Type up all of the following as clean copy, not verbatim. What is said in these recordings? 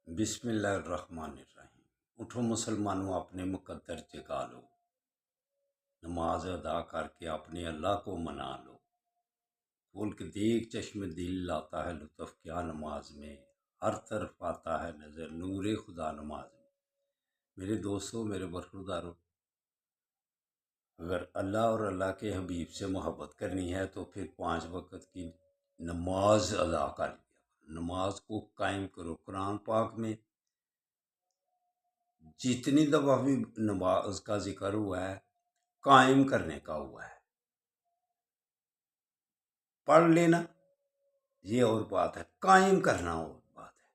بسم اللہ الرحمن الرحیم۔ اٹھو مسلمانوں، اپنے مقدر جگا لو، نماز ادا کر کے اپنے اللہ کو منا لو۔ کھول کے دیکھ چشم دل، لاتا ہے لطف کیا نماز میں، ہر طرف آتا ہے نظر نور خدا نماز میں۔ میرے دوستو، میرے برخوردارو، اگر اللہ اور اللہ کے حبیب سے محبت کرنی ہے تو پھر 5 وقت کی نماز ادا کر لیا، نماز کو قائم کرو۔ قرآن پاک میں جتنی دفعہ بھی نماز کا ذکر ہوا ہے، قائم کرنے کا ہوا ہے۔ پڑھ لینا یہ اور بات ہے، قائم کرنا اور بات ہے۔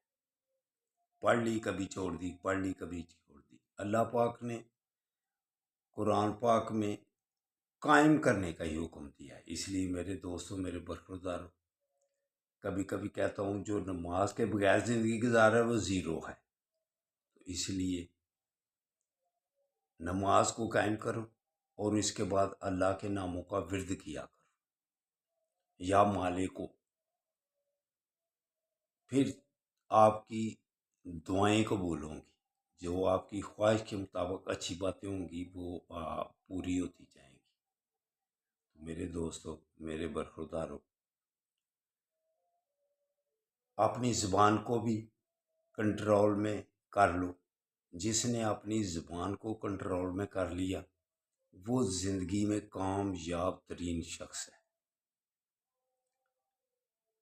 پڑھ لی کبھی چھوڑ دی، پڑھ لی کبھی چھوڑ دی۔ اللہ پاک نے قرآن پاک میں قائم کرنے کا ہی حکم دیا ہے۔ اس لیے میرے دوستوں، میرے برخورداروں، کبھی کبھی کہتا ہوں جو نماز کے بغیر زندگی گزار ہے وہ زیرو ہے۔ تو اس لیے نماز کو قائم کرو اور اس کے بعد اللہ کے ناموں کا ورد کیا کرو، یا مالک کو۔ پھر آپ کی دعائیں قبول ہوں گی، جو آپ کی خواہش کے مطابق اچھی باتیں ہوں گی وہ پوری ہوتی جائیں گی۔ میرے دوستو، میرے برخورداروں، اپنی زبان کو بھی کنٹرول میں کر لو۔ جس نے اپنی زبان کو کنٹرول میں کر لیا وہ زندگی میں کامیاب ترین شخص ہے۔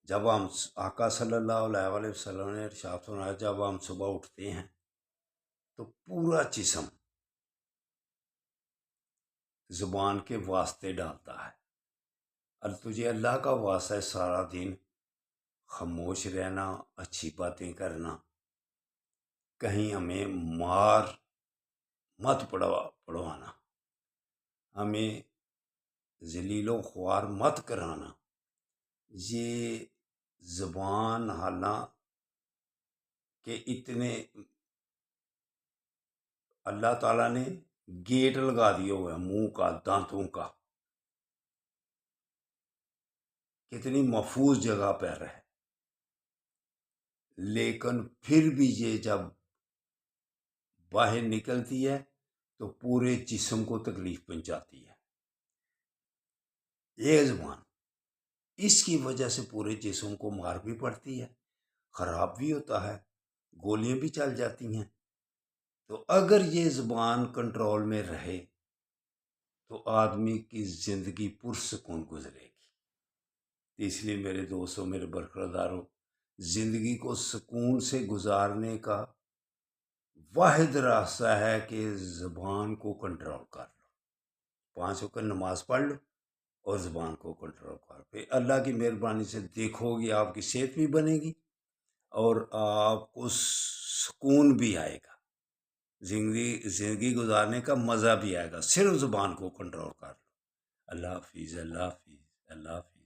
جب ہم آقا صلی اللہ علیہ وسلم نے ارشاد فرمایا، جب ہم صبح اٹھتے ہیں تو پورا جسم زبان کے واسطے ڈالتا ہے۔ اور تجھے اللہ کا واسطہ ہے سارا دن خاموش رہنا، اچھی باتیں کرنا، کہیں ہمیں مار مت پڑوانا، ہمیں ذلیل و خوار مت کرانا۔ یہ زبان حالانکہ اتنے اللہ تعالیٰ نے گیٹ لگا دیا ہوا ہے منہ کا، دانتوں کا، کتنی محفوظ جگہ پر ہے، لیکن پھر بھی یہ جب باہر نکلتی ہے تو پورے جسم کو تکلیف پہنچاتی ہے۔ یہ زبان، اس کی وجہ سے پورے جسم کو مار بھی پڑتی ہے، خراب بھی ہوتا ہے، گولیاں بھی چل جاتی ہیں۔ تو اگر یہ زبان کنٹرول میں رہے تو آدمی کی زندگی پرسکون گزرے گی۔ اس لیے میرے دوستوں، میرے برخورداروں، زندگی کو سکون سے گزارنے کا واحد راستہ ہے کہ زبان کو کنٹرول کر لو۔ 5 وقت نماز پڑھ لو اور زبان کو کنٹرول کر، پھر اللہ کی مہربانی سے دیکھو گی آپ کی صحت بھی بنے گی اور آپ کو سکون بھی آئے گا، زندگی گزارنے کا مزہ بھی آئے گا، صرف زبان کو کنٹرول کر لو۔ اللہ حافظ، اللہ حافظ، اللہ حافظ۔